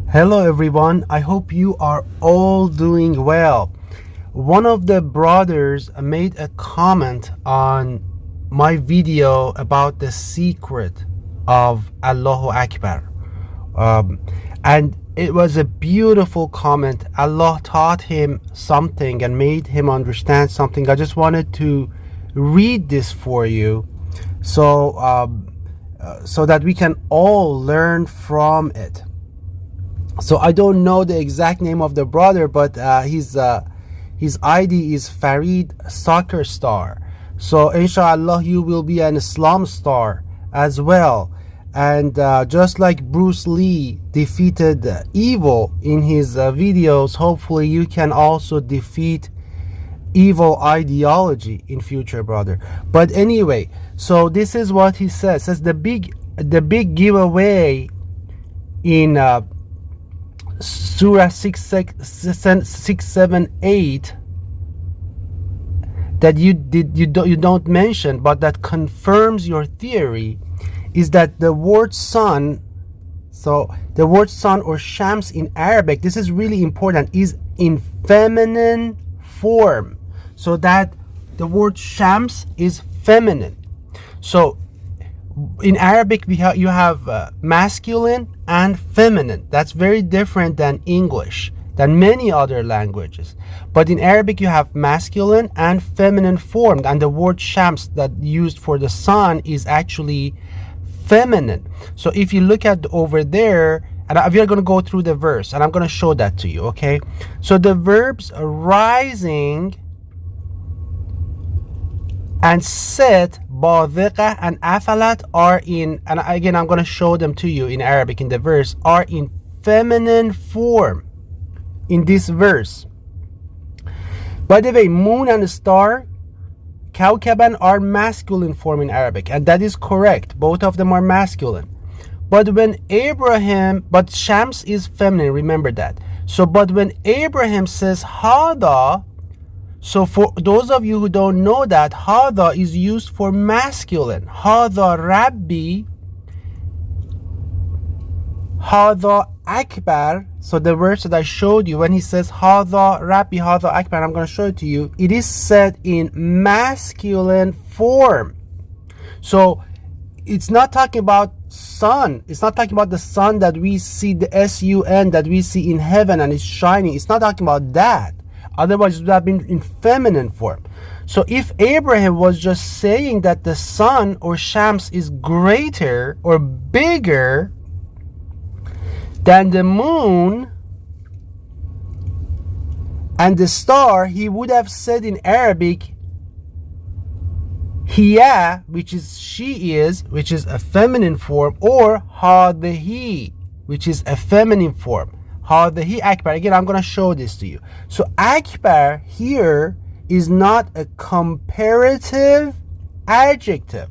Hello everyone, I hope you are all doing well. One of the brothers made a comment on my video about the secret of Allahu Akbar. And it was a beautiful comment. Allah taught him something and made him understand something. I just wanted to read this for you so that we can all learn from it. So I don't know the exact name of the brother, but his ID is Farid Soccer Star. So inshallah you will be an Islam star as well. And just like Bruce Lee defeated evil in his videos, hopefully you can also defeat evil ideology in future, brother. But anyway, so this is what he says. Says the big giveaway in Surah 678 that you don't mention, but that confirms your theory, is that the word sun, so the word sun or shams in Arabic, this is really important, is in feminine form. So that the word shams is feminine. So in Arabic you have masculine and feminine. That's very different than English, than many other languages. But in Arabic you have masculine and feminine form, and the word shams that used for the sun is actually feminine. So if you look at over there, and we are going to go through the verse and I'm going to show that to you, okay? So the verbs rising and set, badiqa and afalat are in, and again I'm going to show them to you in Arabic in the verse, are in feminine form in this verse. By the way, moon and star, kawkaban, are masculine form in Arabic, and that is correct. Both of them are masculine. But when Abraham, but shams is feminine, remember that. So but when Abraham says hada, so for those of you who don't know that, hada is used for masculine. Hada Rabbi, hada Akbar. So the verse that I showed you, when he says hada Rabbi, hada Akbar, I'm going to show it to you, it is said in masculine form. So it's not talking about sun. It's not talking about the sun that we see, the sun that we see in heaven and it's shining. It's not talking about that. Otherwise, it would have been in feminine form. So if Abraham was just saying that the sun or shams is greater or bigger than the moon and the star, he would have said in Arabic, hiya, which is she is, which is a feminine form, or hadihi, which is a feminine form. Hadihi Akbar. Again, I'm going to show this to you. So Akbar here is not a comparative adjective.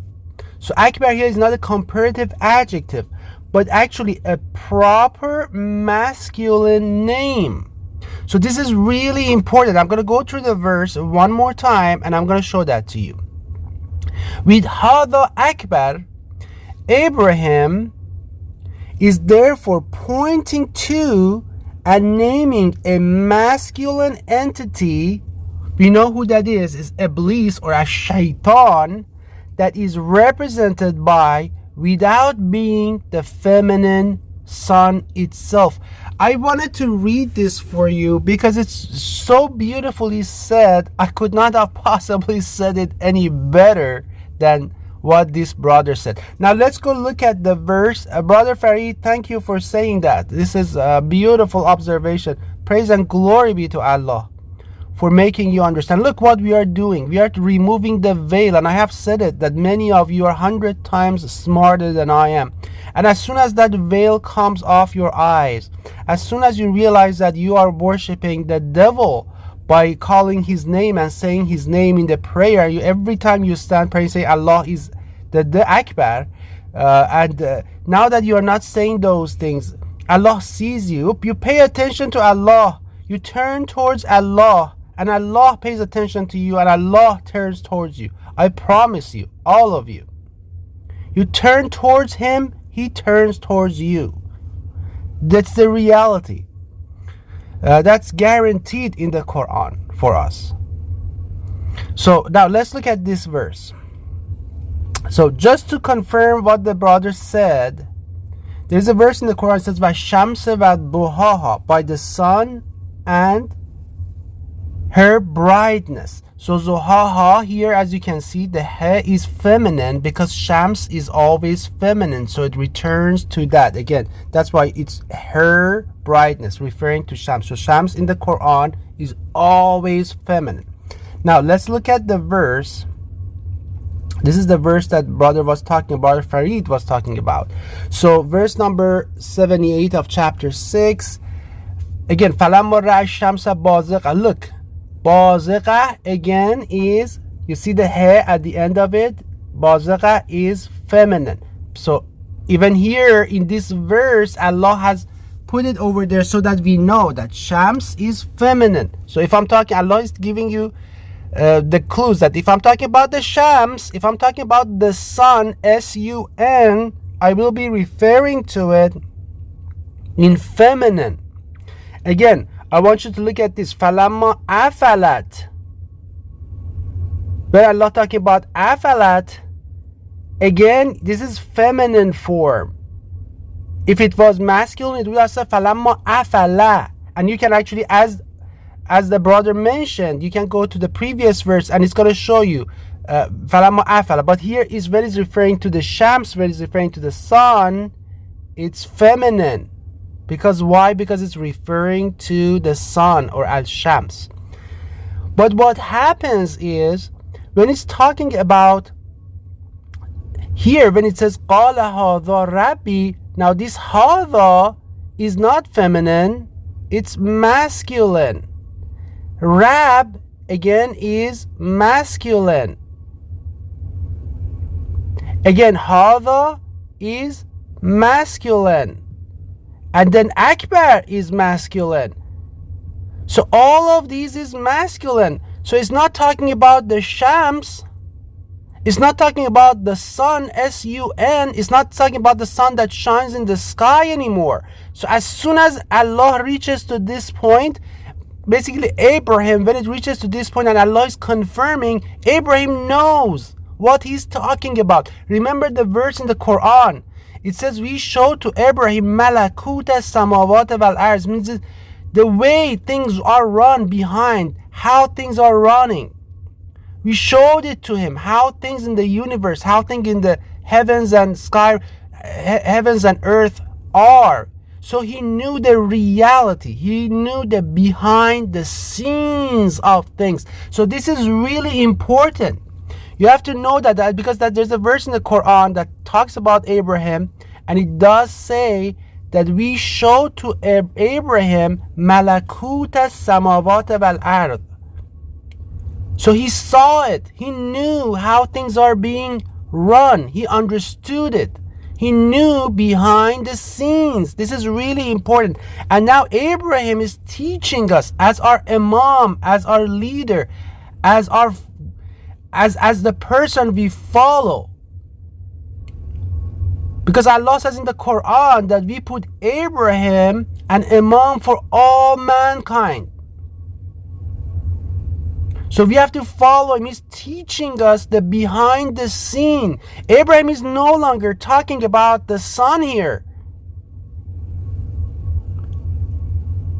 So Akbar here is not a comparative adjective, but actually a proper masculine name. So this is really important. I'm going to go through the verse one more time and I'm going to show that to you. With Hada Akbar, Abraham is therefore pointing to and naming a masculine entity. We know who that is Iblis or a shaitan, that is represented by, without being the feminine sun itself. I wanted to read this for you because it's so beautifully said. I could not have possibly said it any better than what this brother said. Now let's go look at the verse. Brother Farid, thank you for saying that. This is a beautiful observation. Praise and glory be to Allah for making you understand. Look what we are doing. We are removing the veil, and I have said it that many of you are 100 times smarter than I am. And as soon as that veil comes off your eyes, as soon as you realize that you are worshiping the devil by calling his name and saying his name in the prayer, every time you stand praying, say Allah is the Akbar, now that you are not saying those things, Allah sees you. You pay attention to Allah. You turn towards Allah, and Allah pays attention to you, and Allah turns towards you. I promise you, all of you. You turn towards Him, He turns towards you. That's the reality. That's guaranteed in the Quran for us. So now let's look at this verse. So just to confirm what the brother said, there's a verse in the Quran that says وَالشَّمْسِ وَالضُّحَاهَا, by the sun and her brightness. So zuhaha here, as you can see, the ha is feminine because shams is always feminine, so it returns to that. Again, that's why it's her brightness, referring to shams. So shams in the Quran is always feminine. Now let's look at the verse. This is the verse that brother was talking about, Farid was talking about. So verse number 78 of chapter 6. Again, فَلَمَّا رَأَى الشَّمْسَ بَازِغَةً. Look, بَازِغَةً again is, you see the hair at the end of it, بَازِغَةً is feminine. So even here in this verse, Allah has put it over there so that we know that Shams is feminine. So if I'm talking, Allah is giving you the clues that if I'm talking about the Shams, if I'm talking about the sun, S-U-N, I will be referring to it in feminine. Again, I want you to look at this. فَلَمَّا أَفَلَتْ. When Allah talking about afalat, again, this is feminine form. If it was masculine, it would have said فَلَمَّا أَفَلَا. And you can actually, as the brother mentioned, you can go to the previous verse and it's going to show you فَلَمَّا أَفَلَا. But here is when it's referring to the Shams, when it's referring to the sun, it's feminine. Because why? Because it's referring to the sun or al-Shams. But what happens is, when it's talking about here, when it says قَالَ هَذَا رَبِّي, now this هَذَا is not feminine, it's masculine. Rab again is masculine. Again, هَذَا is masculine. And then Akbar is masculine. So all of these is masculine. So it's not talking about the Shams. It's not talking about the sun, S-U-N. It's not talking about the sun that shines in the sky anymore. So as soon as Allah reaches to this point, basically Abraham, when it reaches to this point and Allah is confirming, Abraham knows what he's talking about. Remember the verse in the Quran. It says, we show to Abraham malakut samawat wal arz, means the way things are run behind, how things are running. We showed it to him, how things in the universe, how things in the heavens and sky, heavens and earth are. So he knew the reality. He knew the behind the scenes of things. So this is really important. You have to know that because there's a verse in the Quran that talks about Abraham, and it does say that we show to Abraham malakuta samawat wal ard. So he saw it. He knew how things are being run. He understood it. He knew behind the scenes. This is really important. And now Abraham is teaching us as our imam, as our leader, as the person we follow. Because Allah says in the Quran that we put Abraham an imam for all mankind. So we have to follow him. He's teaching us the behind the scene. Abraham is no longer talking about the sun here.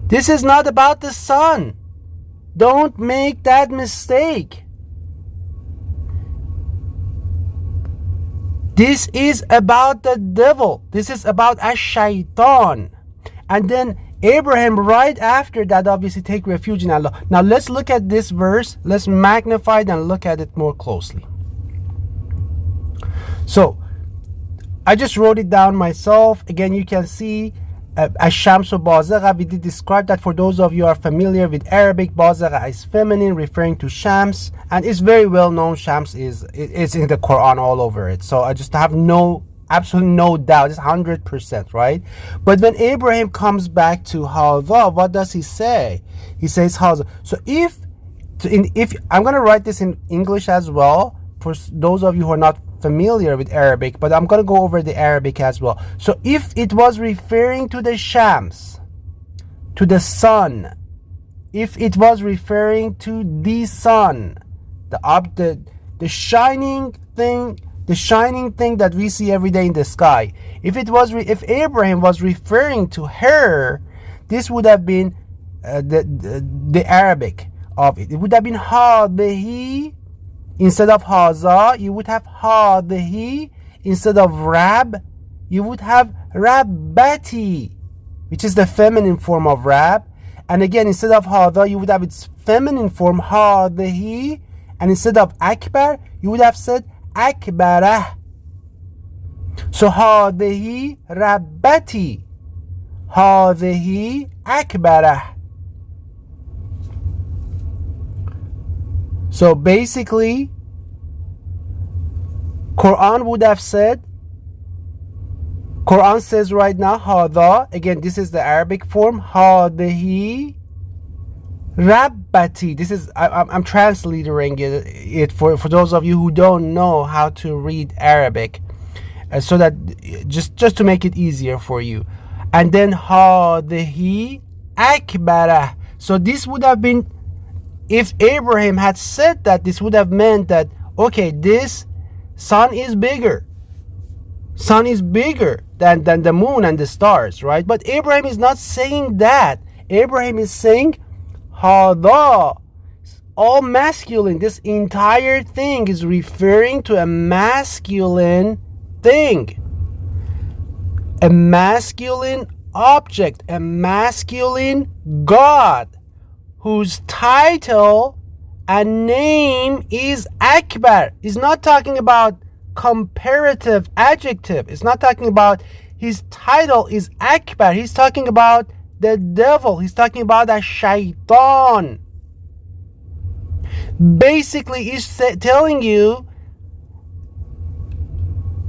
This is not about the sun. Don't make that mistake. This is about the devil. This is about a shaitan. And then Abraham right after that obviously take refuge in Allah. Now let's look at this verse. Let's magnify it and look at it more closely. So I just wrote it down myself. Again, you can see Ash-Shamsu Bazigha. We did describe that for those of you who are familiar with Arabic. Bazigha is feminine, referring to Shams, and it's very well known. Shams is in the Quran all over it. So I just have absolutely no doubt. It's 100%, right? But when Abraham comes back to Hadha, what does he say? He says Hadha. So if I'm going to write this in English as well for those of you who are not familiar with Arabic, but I'm going to go over the Arabic as well. So if it was referring to the Shams, to the sun, if it was referring to the sun, the shining thing, that we see every day in the sky, if Abraham was referring to her, this would have been the Arabic of it. It would have been hadihi instead of haza. You would have hadihi instead of rab. You would have rabbati, which is the feminine form of rab. And again, instead of hada, you would have its feminine form hadihi, and instead of akbar, you would have said akbarah. So hadihi rabbati, hadihi akbarah. So basically, Quran would have said, Quran says right now, hada, again, this is the Arabic form, hadihi rabbati. This is, I'm transliterating it for those of you who don't know how to read Arabic, so that just to make it easier for you. And then hadihi akbarah. So this would have been, if Abraham had said that, this would have meant that, okay, this sun is bigger. Sun is bigger than the moon and the stars, right? But Abraham is not saying that. Abraham is saying hada, all masculine. This entire thing is referring to a masculine thing, a masculine object, a masculine God, whose title and name is Akbar. He's not talking about comparative adjective. It's not talking about his title is Akbar. He's talking about the devil. He's talking about a shaitan. Basically, he's telling you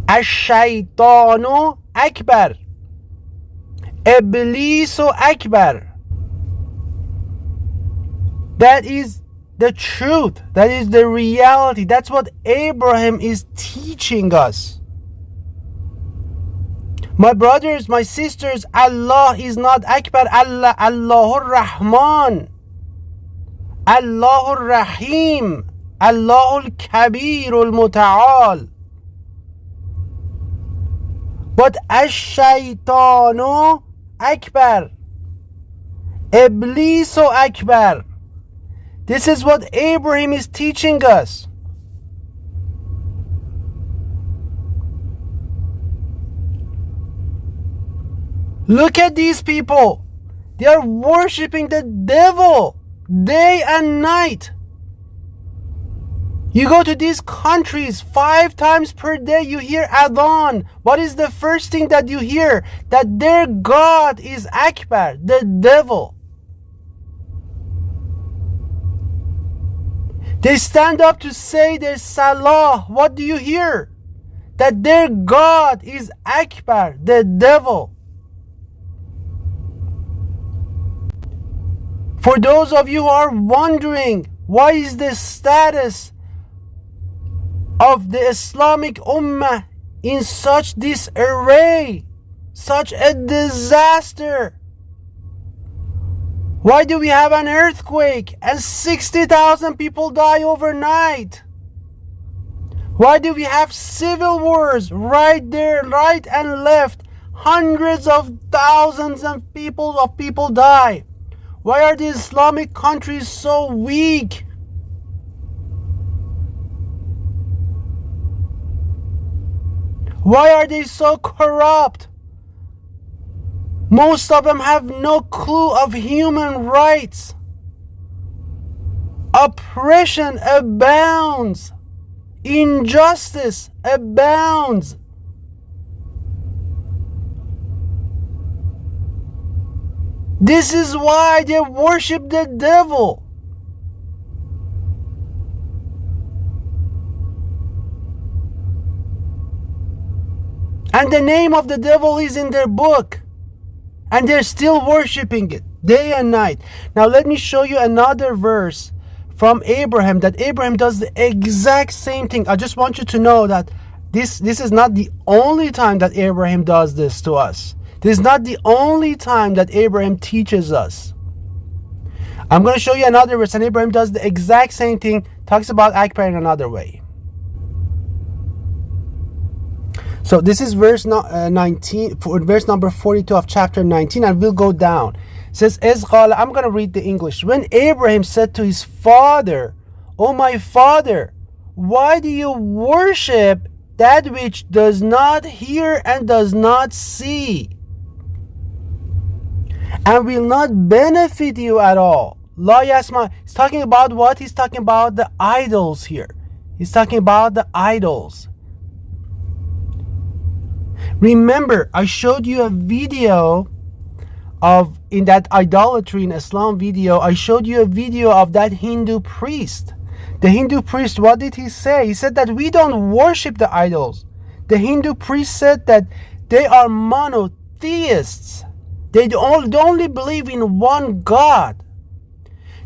ash-shaytanu akbar, iblisu akbar. That is the truth. That is the reality. That's what Abraham is teaching us. My brothers, my sisters, Allah is not Akbar. Allah, Allahur Rahman, Allahur Rahim, Allahul Kabirul Muta'al. But Ash-Shaytanu Akbar, Iblisu Akbar. This is what Abraham is teaching us. Look at these people. They are worshiping the devil day and night. You go to these countries 5 times per day, you hear adhan. What is the first thing that you hear? That their God is Akbar, the devil. They stand up to say their salah. What do you hear? That their God is Akbar, the devil. For those of you who are wondering, why is the status of the Islamic Ummah in such disarray, such a disaster? Why do we have an earthquake and 60,000 people die overnight? Why do we have civil wars right there, right and left? Hundreds of thousands of people die. Why are the Islamic countries so weak? Why are they so corrupt? Most of them have no clue of human rights. Oppression abounds. Injustice abounds. This is why they worship the devil. And the name of the devil is in their book. And they're still worshiping it day and night. Now let me show you another verse from Abraham, that Abraham does the exact same thing. I just want you to know that This is not the only time that Abraham does this to us. This is not the only time that Abraham teaches us. I'm going to show you another verse, and Abraham does the exact same thing, talks about Akbar in another way. So this is verse 19, verse number 42 of chapter 19, and we'll go down. It says, I'm going to read the English. When Abraham said to his father, "O my father, why do you worship that which does not hear and does not see, and will not benefit you at all?" La yasma. He's talking about what? He's talking about the idols here. He's talking about the idols. Remember, I showed you a video of, in that idolatry in Islam video, I showed you a video of that Hindu priest. The Hindu priest, what did he say? He said that we don't worship the idols. The Hindu priest said that they are monotheists. They only believe in one God.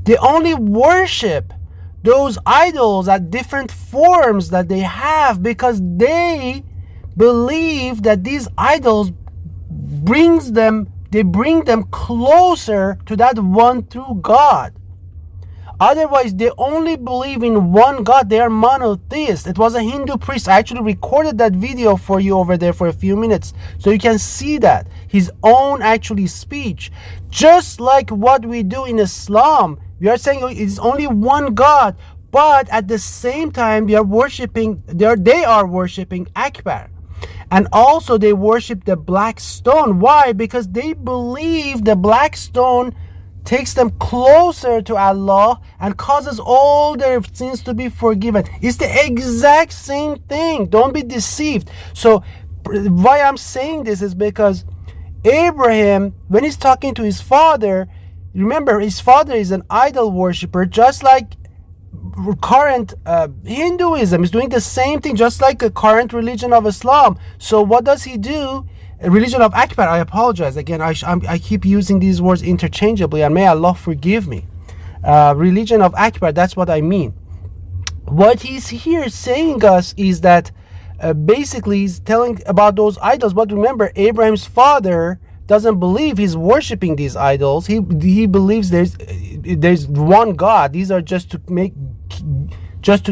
They only worship those idols at different forms that they have, because they believe that these idols bring them closer to that one true God. Otherwise, they only believe in one God. They are monotheists. It was a Hindu priest. I actually recorded that video for you over there for a few minutes, so you can see that. His own actually speech. Just like what we do in Islam. We are saying it's only one God, but at the same time, they are worshiping Akbar. And also they worship the black stone. Why? Because they believe the black stone takes them closer to Allah and causes all their sins to be forgiven. It's the exact same thing. Don't be deceived. So why I'm saying this is because Abraham, when he's talking to his father, remember his father is an idol worshiper, just like current Hinduism is doing the same thing, just like the current religion of Islam. So what does he do? A religion of Akbar, I apologize again, I keep using these words interchangeably, and may Allah forgive me. Religion of Akbar, that's what I mean. What he's here saying us is that basically he's telling about those idols. But remember, Abraham's father doesn't believe he's worshiping these idols. He believes there's one God. These are just to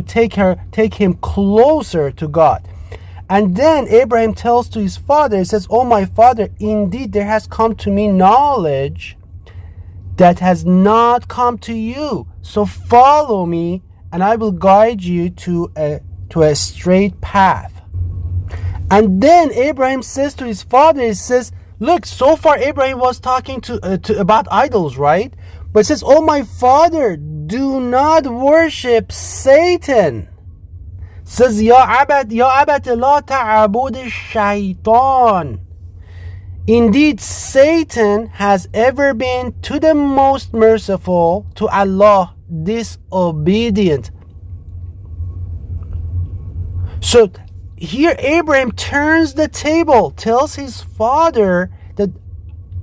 take him closer to God. And then Abraham tells to his father, he says, "Oh my father, indeed there has come to me knowledge that has not come to you. So follow me, and I will guide you to a straight path." And then Abraham says to his father, he says, look, so far Abraham was talking about idols, right? But it says, "Oh my father, do not worship Satan." It says, "Ya abad la ta'abud shaitan." Indeed, Satan has ever been to the most merciful, to Allah, disobedient. So here Abraham turns the table, tells his father that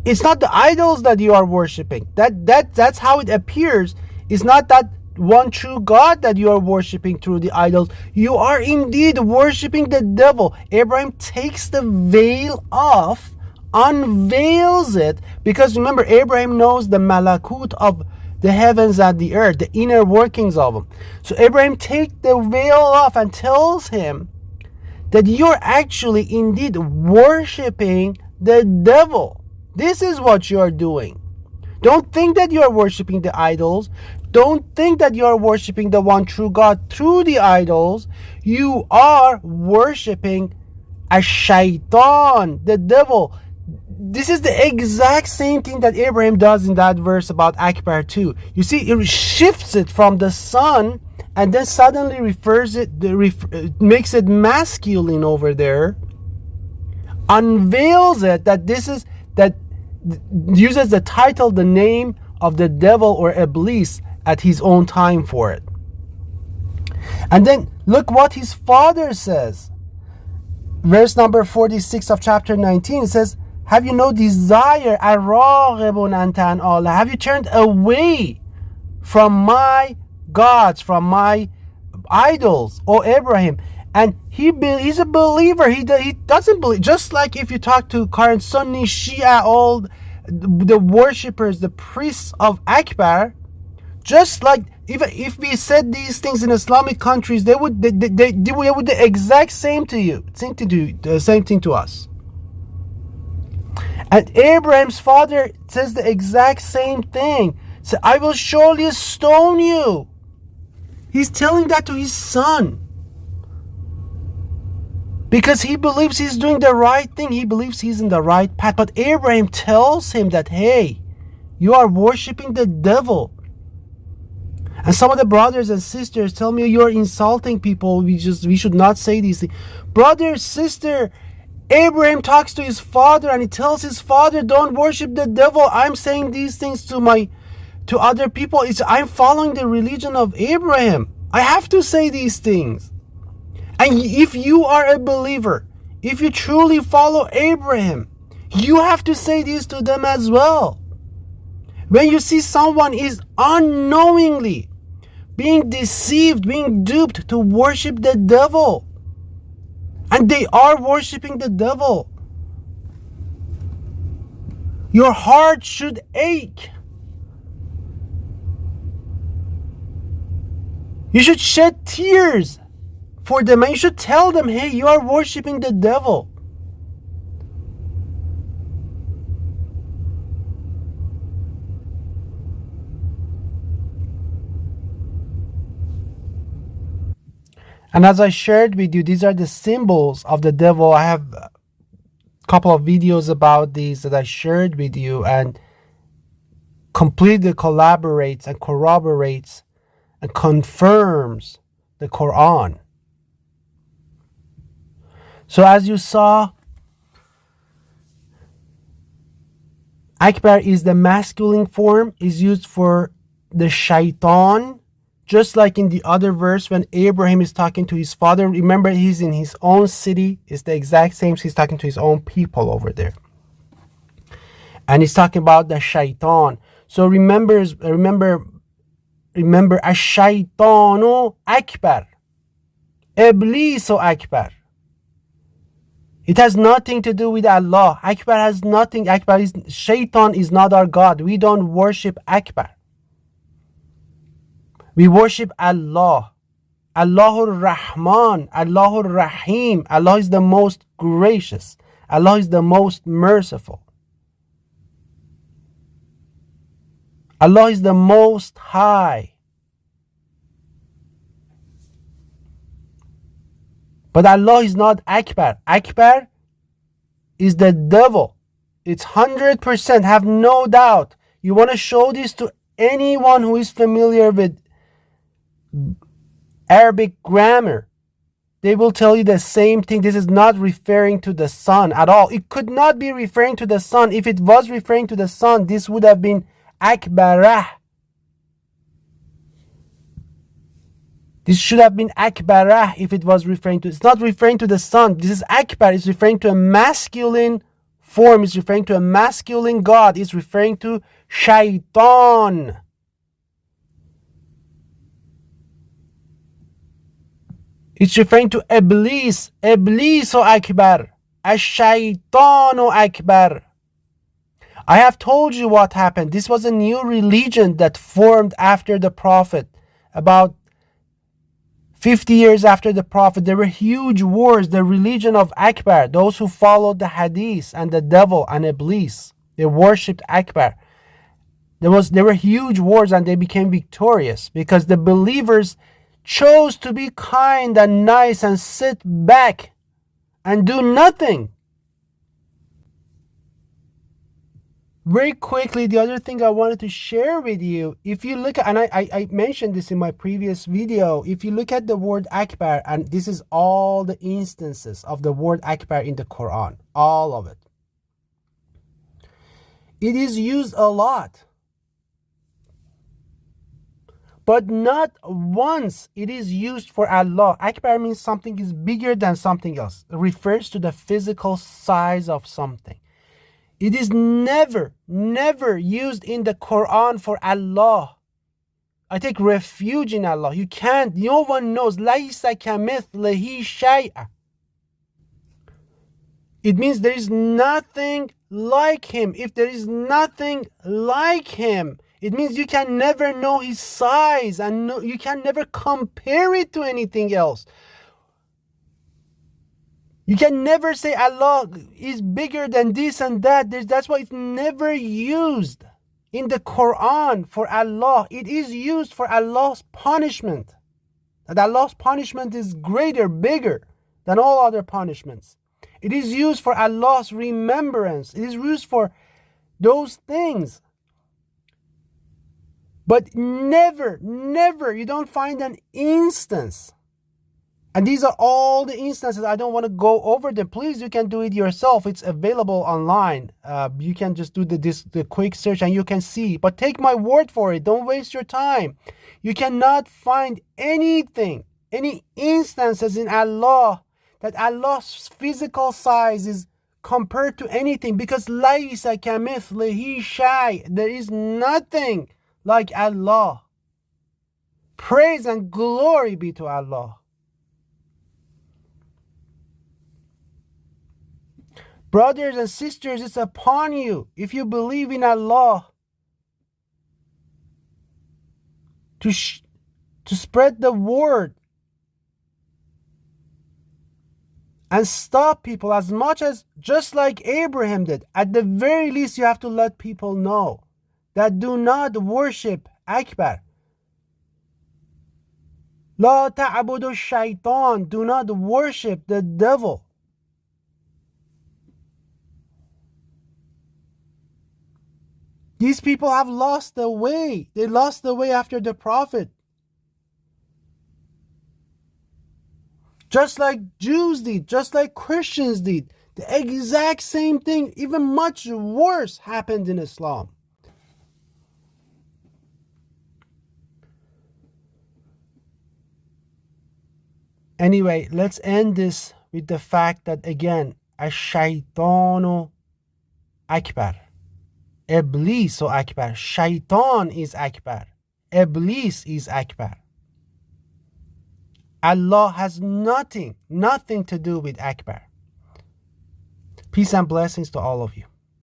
it's not the idols that you are worshiping. That's how it appears. It's not that one true God that you are worshiping through the idols. You are indeed worshiping the devil. Abraham takes the veil off, unveils it, because remember, Abraham knows the malakut of the heavens and the earth, the inner workings of them. So Abraham takes the veil off and tells him that you're actually indeed worshiping the devil. This is what you're doing. Don't think that you're worshiping the idols. Don't think that you're worshiping the one true God through the idols. You are worshiping a shaitan, the devil. This is the exact same thing that Abraham does in that verse about Akbar too. You see, it shifts it from the son and then suddenly makes it masculine over there, unveils it, that uses the title, the name of the devil or Iblis at his own time for it. And then look what his father says. Verse number 46 of chapter 19, it says, "Have you no desire, have you turned away from my gods, from my idols, O Abraham, And he's a believer. He doesn't believe. Just like if you talk to current Sunni, Shia, all the worshippers, the priests of Akbar, just like if we said these things in Islamic countries, they would do the exact same to you, the same thing to us. And Abraham's father says the exact same thing. So I will surely stone you. He's telling that to his son. Because he believes he's doing the right thing. He believes he's in the right path. But Abraham tells him that, hey, you are worshiping the devil. And some of the brothers and sisters tell me you're insulting people. We should not say these things. Brother, sister, Abraham talks to his father and he tells his father, don't worship the devil. I'm saying these things to other people. I'm following the religion of Abraham. I have to say these things. And if you are a believer, if you truly follow Abraham, you have to say this to them as well. When you see someone is unknowingly being deceived, being duped to worship the devil, and they are worshiping the devil, your heart should ache. You should shed tears for them, and you should tell them, hey, you are worshiping the devil. And as I shared with you, these are the symbols of the devil. I have a couple of videos about these that I shared with you, and completely collaborates and corroborates and confirms the Quran. So as you saw, Akbar is the masculine form, is used for the shaitan. Just like in the other verse when Abraham is talking to his father, remember he's in his own city. It's the exact same. He's talking to his own people over there. And he's talking about the shaitan. So remember ash-shaytanu akbar. Iblis akbar. It has nothing to do with Allah. Akbar has nothing. Shaitan is not our God. We don't worship Akbar. We worship Allah. Allahur Rahman, Allahur Rahim. Allah is the most gracious. Allah is the most merciful. Allah is the most high. But Allah is not Akbar. Akbar is the devil. It's 100%. Have no doubt. You want to show this to anyone who is familiar with Arabic grammar, they will tell you the same thing. This is not referring to the sun at all. It could not be referring to the sun. If it was referring to the sun, this would have been Akbarah. This should have been Akbarah if it was referring to. It's not referring to the sun. This is Akbar. It's referring to a masculine form. It's referring to a masculine god. It's referring to Shaitan. It's referring to Iblis. Iblis Akbar. Ash-Shaytanu Akbar. I have told you what happened. This was a new religion that formed after the Prophet. About 50 years after the Prophet, there were huge wars. The religion of Akbar, those who followed the Hadith and the devil and Iblis, they worshipped Akbar. There were huge wars and they became victorious because the believers chose to be kind and nice and sit back and do nothing. Very quickly, the other thing I wanted to share with you, if you look at, and I mentioned this in my previous video, if you look at the word Akbar, and this is all the instances of the word Akbar in the Quran, all of it. It is used a lot. But not once it is used for Allah. Akbar means something is bigger than something else. It refers to the physical size of something. It is never used in the Quran for Allah. I take refuge in Allah. You can't. No one knows. لَيْسَ كَمِثْلِهِ شَيْءٌ. It means there is nothing like him. If there is nothing like him, it means you can never know his size, and you can never compare it to anything else. You can never say Allah is bigger than this and that. That's why it's never used in the Quran for Allah. It is used for Allah's punishment. That Allah's punishment is greater, bigger than all other punishments. It is used for Allah's remembrance. It is used for those things. But never, never, you don't find an instance. And these are all the instances. I don't want to go over them. Please, you can do it yourself. It's available online. You can just do the quick search and you can see. But take my word for it. Don't waste your time. You cannot find anything, any instances in Allah that Allah's physical size is compared to anything, because لَيْسَ كَمِثْلِهِ شَيْءٌ. There is nothing like Allah. Praise and glory be to Allah. Brothers and sisters, it's upon you, if you believe in Allah, to spread the word and stop people as much as, just like Abraham did. At the very least, you have to let people know that do not worship Akbar. La ta'budu shaitan. Do not worship the devil. These people have lost the way. They lost the way after the Prophet. Just like Jews did, just like Christians did. The exact same thing, even much worse, happened in Islam. Anyway, let's end this with the fact that, again, ash-shaytanu akbar. Iblis or Akbar. Shaitan is Akbar. Iblis is Akbar. Allah has nothing to do with Akbar. Peace and blessings to all of you.